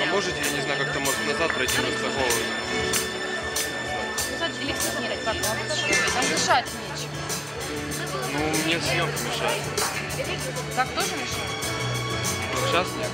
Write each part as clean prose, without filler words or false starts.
А можете, я не знаю, как-то может назад пройти просто голову? Там дышать нечем. Ну, мне съемка мешает. Так тоже мешает? Сейчас нет.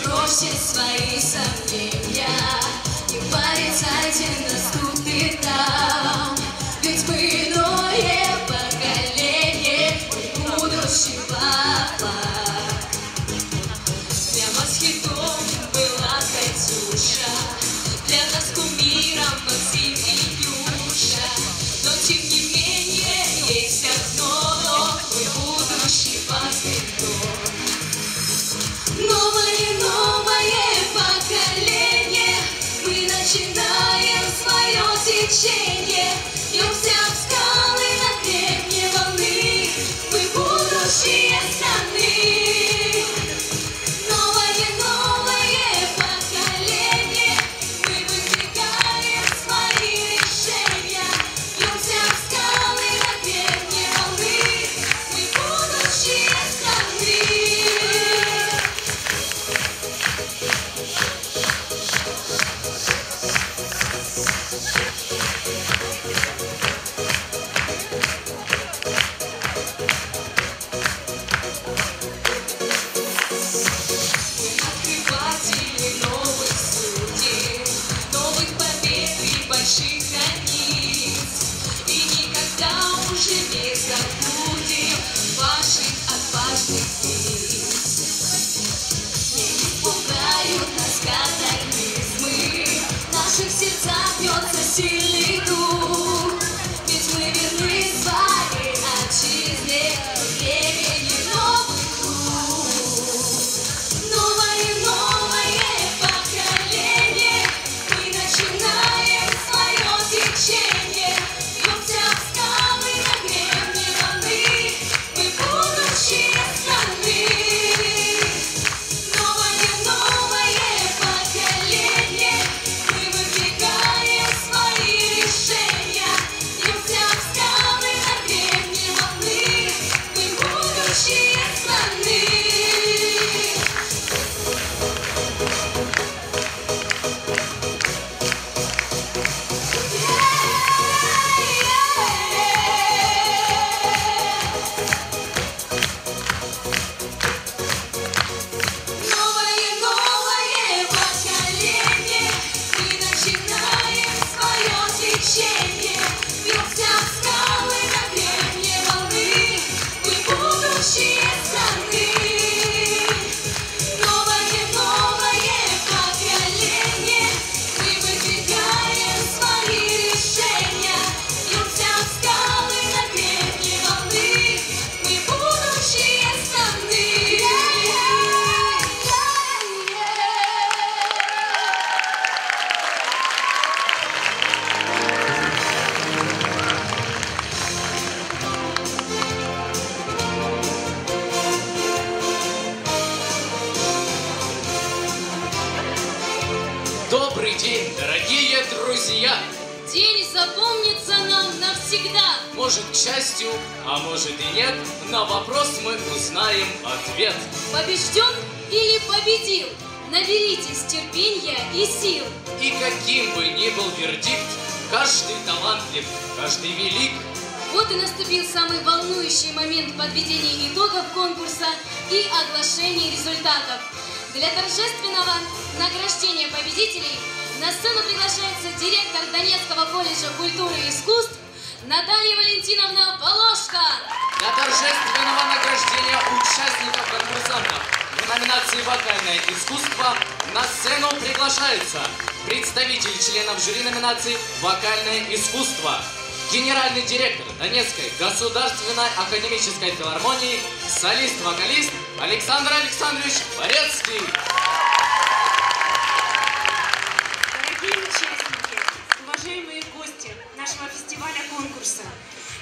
Бросьте свои сомнения, не порицайте нас тут и там, ведь мы иное поколение, мой будущий папа. Для вас хитом была Катюша, для нас кумиром Максим и Юша, но тем не менее есть одно, мой будущий пастырь. Новое поколение, мы начинаем свое течение, бьемся в скалы на гребне волны, мы будущее страны. Новое поколение, мы выдвигаем свои решения, бьемся в скалы на гребне волны, мы будущее страны. Открыватели новых судей, новых побед и больших границ, и никогда уже не забудем ваших отважных лиц. Не пугают нас катаклизмы, в наших сердцах бьется сильный дух, ведь мы верны своей отчизне, времени новых рук. Новое поколение, мы начинаем свое течение, бьемся в скалы на гребне волны, мы будущее страны. Новое поколение, мы выдвигаем свои решения, бьемся в скалы на гребне волны, мы будущее страны. Новое поколение, мы начинаем свое течение, бьемся в скалы на гребне волны, мы будущее страны. Новое поколение, мы выдвигаем свои решения, бьемся в скалы на гребне волны, мы будущее страны. Добрый день, дорогие друзья! День запомнится нам навсегда. Может, к счастью, а может и нет, на вопрос мы узнаем ответ. Побежден или победил? Наберитесь терпения и сил. И каким бы ни был вердикт, Каждый талантлив, каждый велик. Вот и наступил самый волнующий момент подведения итогов конкурса и оглашения результатов. Для торжественного награждения победителей на сцену приглашается директор Донецкого колледжа культуры и искусств Наталья Валентиновна Полошко. Для торжественного награждения участников-конкурсантов в номинации «Вокальное искусство» на сцену приглашается представитель членов жюри номинации «Вокальное искусство», генеральный директор Донецкой государственной академической филармонии, солист-вокалист Александр Александрович Борецкий. Дорогие участники, уважаемые гости нашего фестиваля-конкурса,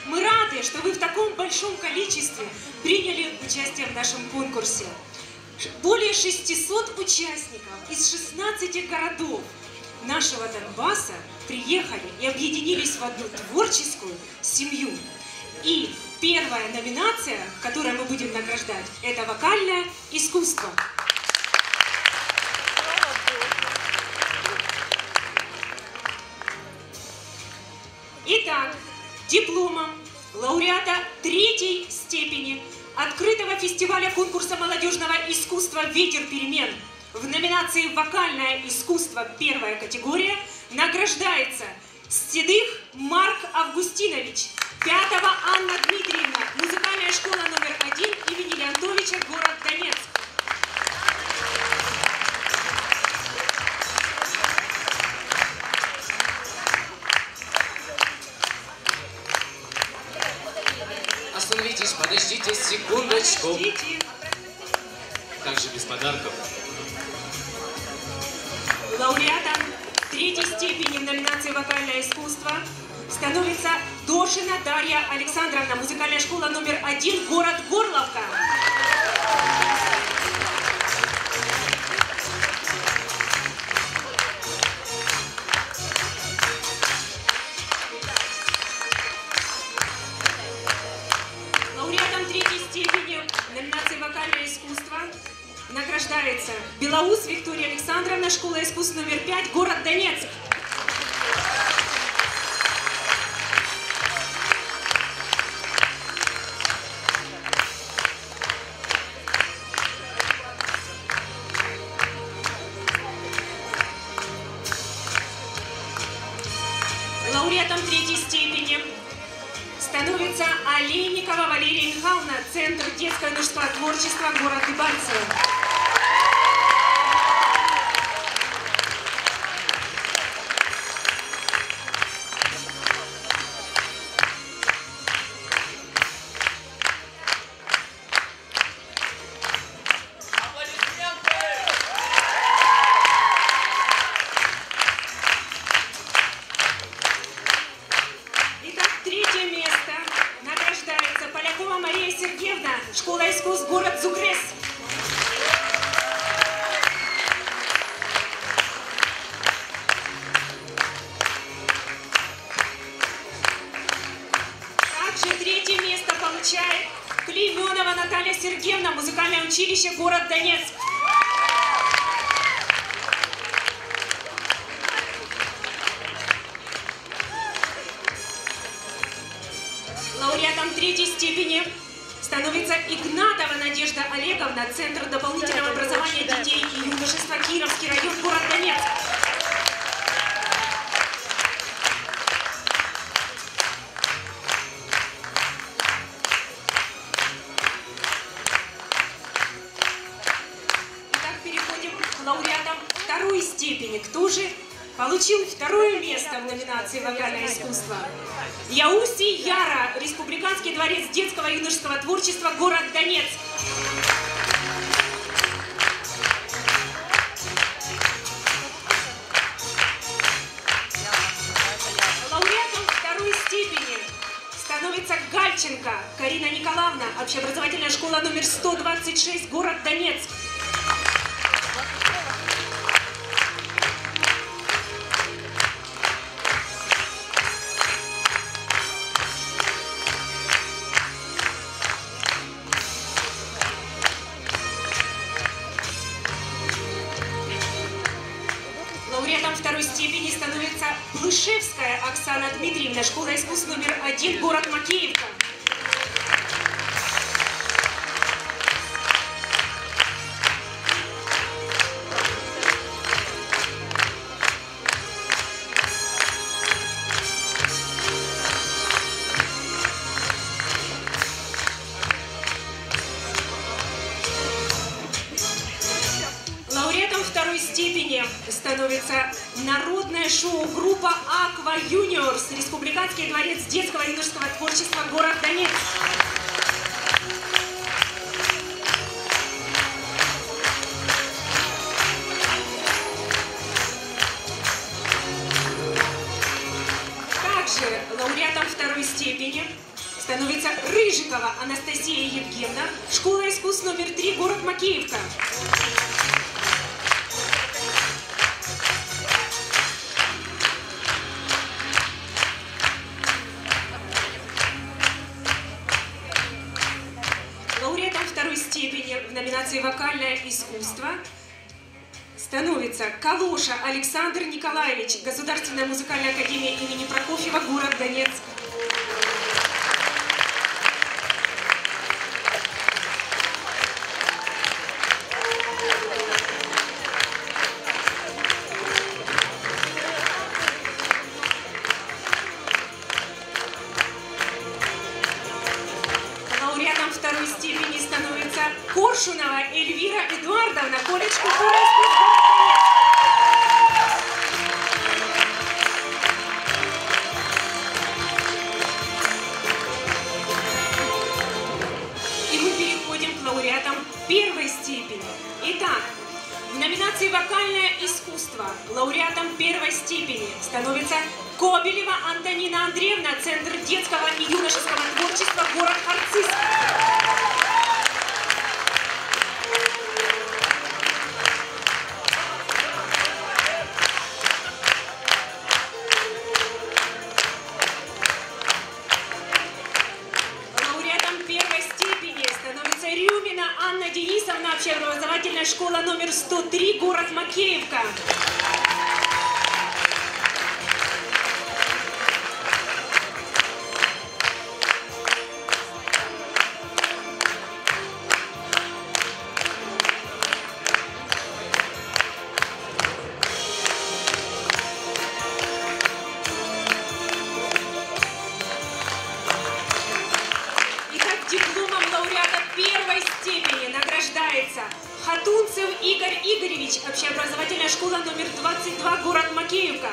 мы рады, что вы в таком большом количестве приняли участие в нашем конкурсе. Более 600 участников из 16 городов нашего Донбасса приехали и объединились в одну творческую семью. И первая номинация, которую мы будем награждать, это вокальное искусство. Итак, дипломом лауреата 3-й степени открытого фестиваля конкурса молодежного искусства «Ветер перемен» в номинации «Вокальное искусство» 1-я категория награждается Седых Марк Августинович, 5-го Анна Дмитриевна, музыкальная школа номер 1 имени Леонтовича, город Донецк. Остановитесь, подождите секундочку. Подождите. Как же без подарков? Лауреатом 3-й степени в номинации «Вокальное искусство» становится Дошина Дарья Александровна, музыкальная школа номер 1, город Горловка. Лауреатом 3-й степени в номинации «Вокальное искусство» награждается Белоус Виктория Александровна, школа искусств номер 5, город Донецк. Лауреатом 3-й степени становится Олейникова Валерия Михайловна, Центр детского и мужского творчества, город Дебальцево. Итак, 3-е место награждается Полякова Мария Сергеевна, школа искусств, город Зугрес. Также 3-е место получает Клейменова Наталья Сергеевна, музыкальное училище, город Донецк. Лауреатом 3-й степени становится Игнатова Надежда Олеговна, Центр дополнительного образования детей и юношества, Кировский район, город Донецк. Итак, переходим к лауреатам 2-й степени. Кто же получил 2-е место в номинации «Вокальное искусство»? Яуси Яра, Республиканский дворец детского и юношеского творчества, город Донецк. Лауреатом 2-й степени становится Гальченко Карина Николаевна, общеобразовательная школа номер 126, город Донецк. Лауреатом 2-й степени становится Плышевская Оксана Дмитриевна, школа искусств номер 1, город Макеевка. Лауреатом второй степени становится народная шоу-группа «Аква Юниорс», Республиканский дворец детского и юношеского творчества, город Донецк. Также лауреатом второй степени становится Рыжикова Анастасия Евгеньевна, школа искусств номер 3, город Макеевка. Лауреатом второй степени в номинации «Вокальное искусство» становится Калоша Александр Николаевич, Государственная музыкальная академия имени Прокофьева, город Донецк. Лауреатом второй степени становится Коршунова Эльвира Эдуардовна, колледж культуры и искусств, город Донецк. И мы переходим к лауреатам первой степени. Итак, в номинации «Вокальное искусство» лауреатом первой степени становится Кобелева Антонина Андреевна, Центр детского и юношеского творчества, город Арциск. Лауреатом первой степени становится Рюмина Анна Денисовна, общеобразовательная школа номер 103, город Макеевка. Дипломом лауреата первой степени награждается Хатунцев Игорь Игоревич, общеобразовательная школа номер 22, город Макеевка.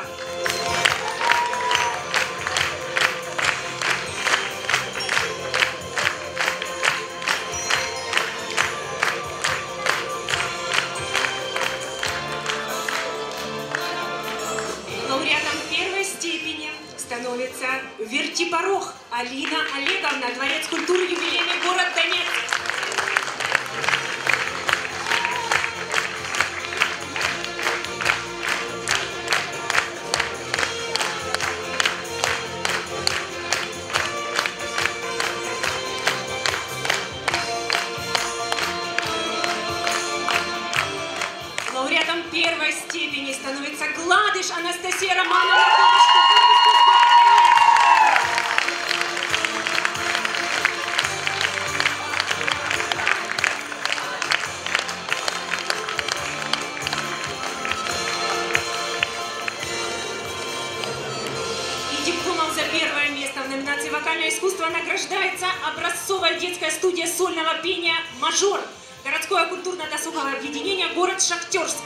Лауреатом первой степени становится Вертипорох Алина Олеговна, дворец культуры юбилейный, город Донецк. Лауреатом первой степени становится Гладыш Анастасия Романовна, колледж культуры и искусств, дипломом за первое место в номинации «Вокальное искусство» награждается образцовая детская студия сольного пения «Мажор», городское культурно-досуговое объединение, город Шахтерск.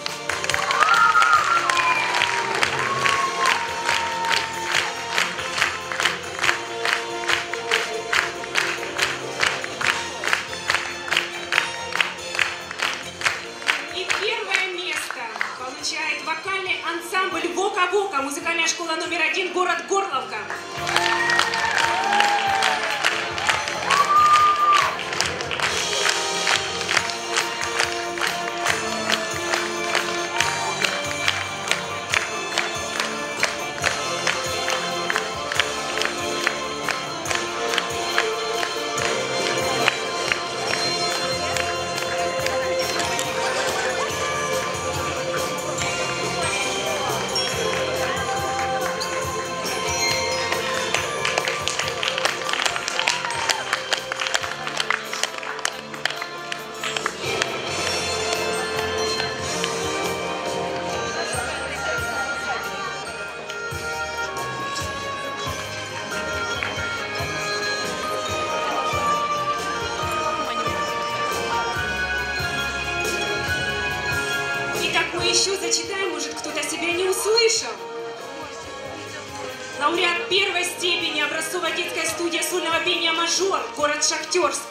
И первое место получает вокальный ансамбль «Вока-Вока», музыкальная школа номер 1, город Горловка. еще зачитаем, может, кто-то себя не услышал. Лауреат первой степени образцовая детская студия сольного пения «Мажор», город Шахтерск.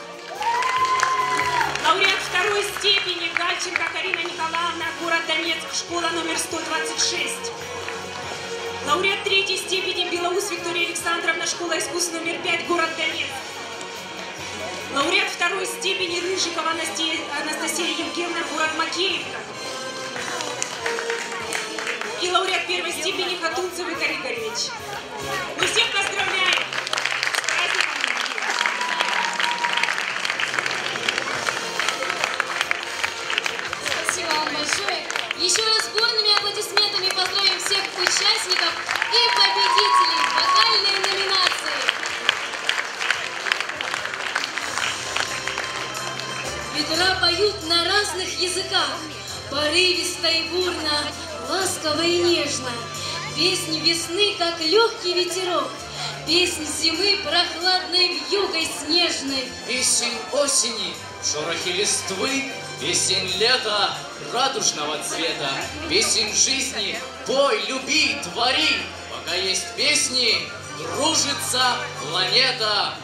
Лауреат второй степени Гальченко Карина Николаевна, город Донецк, школа номер 126. Лауреат третьей степени Белоус Виктория Александровна, школа искусств номер 5, город Донецк. Лауреат второй степени Рыжикова Анастасия Евгеньевна, город Макеевка. И лауреат первой степени Хатунцев Игорь Игоревич. Мы всех поздравляем! С праздником, дорогие! Спасибо вам большое. Еще раз бурными аплодисментами поздравим всех участников и победителей вокальной номинации. Ветра поют на разных языках, порывисто и бурно, ласково и нежно. Песнь весны, как легкий ветерок, песнь зимы, прохладной вьюгой снежной. Песнь осени, шорохи листвы, песнь лета, радужного цвета, песнь жизни, пой, люби, твори. Пока есть песни, дружится планета.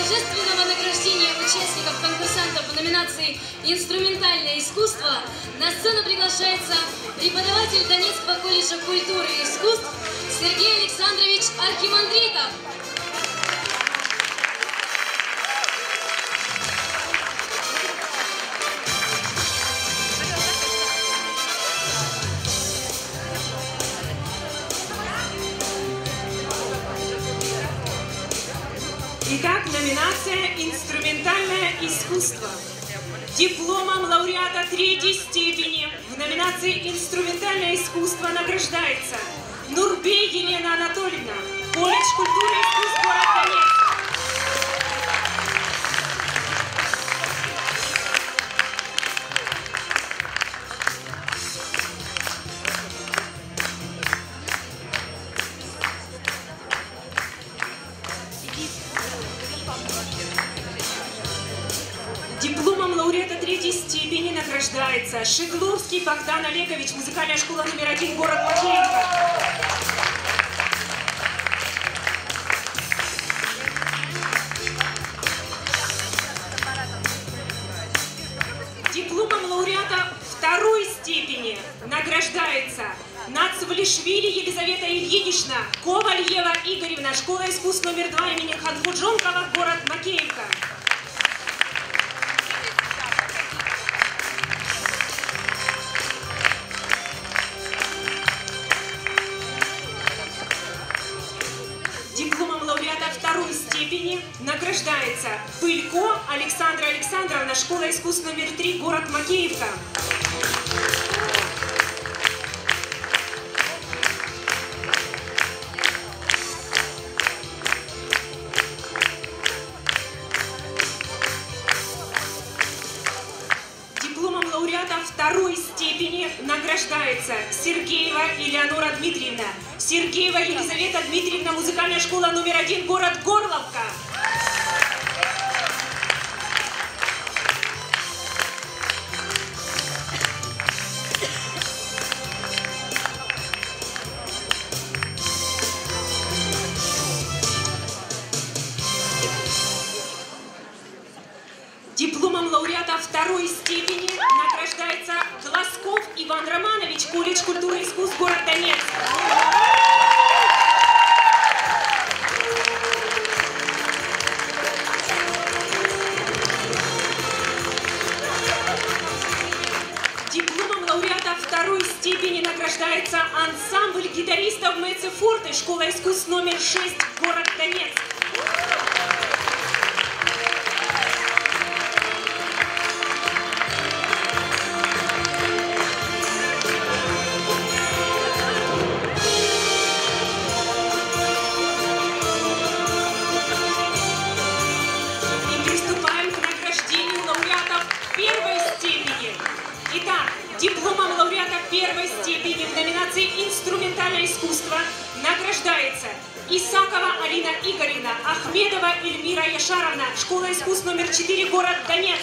торжественного награждения участников-конкурсантов в номинации «Инструментальное искусство» на сцену приглашается преподаватель Донецкого колледжа культуры и искусств Сергей Александрович Архимандритов. Итак, номинация «Инструментальное искусство». Дипломом лауреата 3-й степени в номинации «Инструментальное искусство» награждается Нурбей Елена Анатольевна, колледж культуры и искусств, город Донецк. Дипломом лауреата 3-й степени награждается Шегловский Богдан Олегович, музыкальная школа номер 1, город Макеевка. Дипломом лауреата 2-й степени награждается Нацвалишвили Елизавета Ильинична, Ковальева Игоревна, школа искусств номер 2 имени Ханхуджонкова, город Макеевка. Дипломом лауреата 2-й степени награждается Пылько Александра Александровна, школа искусств номер 3, город Макеевка. Дипломом лауреата 2-й степени награждается Сергеева Элеонора Дмитриевна, Сергеева Елизавета Дмитриевна, музыкальная школа номер 1, город Горловка. Дипломом лауреата 2-й степени награждается Глазков Иван Романович, колледж культуры и искусств, город Донецк. Дипломом лауреата 2-й степени награждается ансамбль гитаристов Мэце Форте, школа искусств номер 6, город Донецк. Итак, дипломом лауреата 1-й степени в номинации «Инструментальное искусство» награждается Исакова Алина Игоревна, Ахмедова Эльмира Яшаровна, школа искусств номер 4, город Донецк.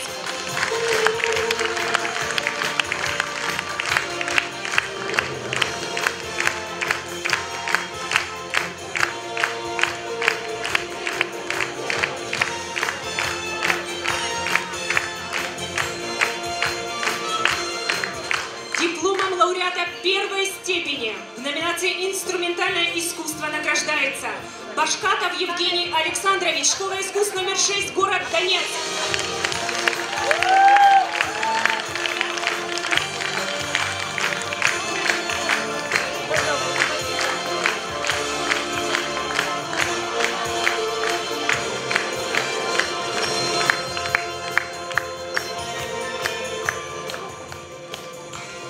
Дипломом лауреата 1-й степени в номинации «Инструментальное искусство» награждается Башкатов Евгений Александрович, школа искусств номер 6, город Донецк.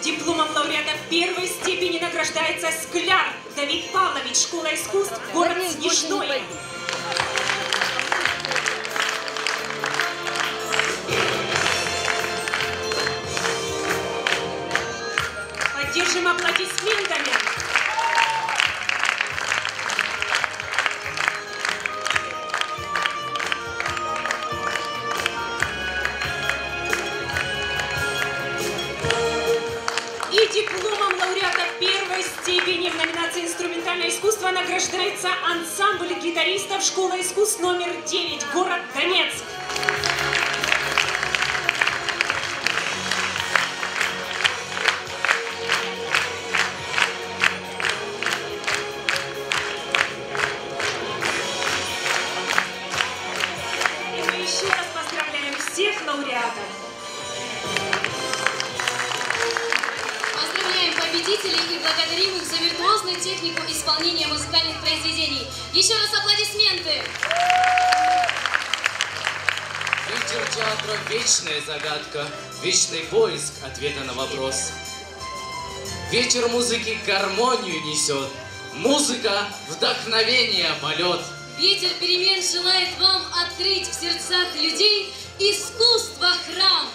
Дипломом лауреата 1-й степени награждается Скляр Давид Павлович, школа искусств, город Снежной. Поддержим аплодисментами. И дипломом лауреата 1-й степени в номинации «Инструментальное искусство» искусства награждается ансамбль гитаристов «Школа искусств номер 9», город Донецк. И мы еще раз поздравляем всех лауреатов. Поздравляем победителей и благодарим их за виртуозную технику исполнения музыкальных произведений. Еще раз аплодисменты! Вечер театра – вечная загадка, вечный поиск ответа на вопрос. Вечер музыки гармонию несет, музыка – вдохновение, полет. Ветер перемен желает вам открыть в сердцах людей искусство храм.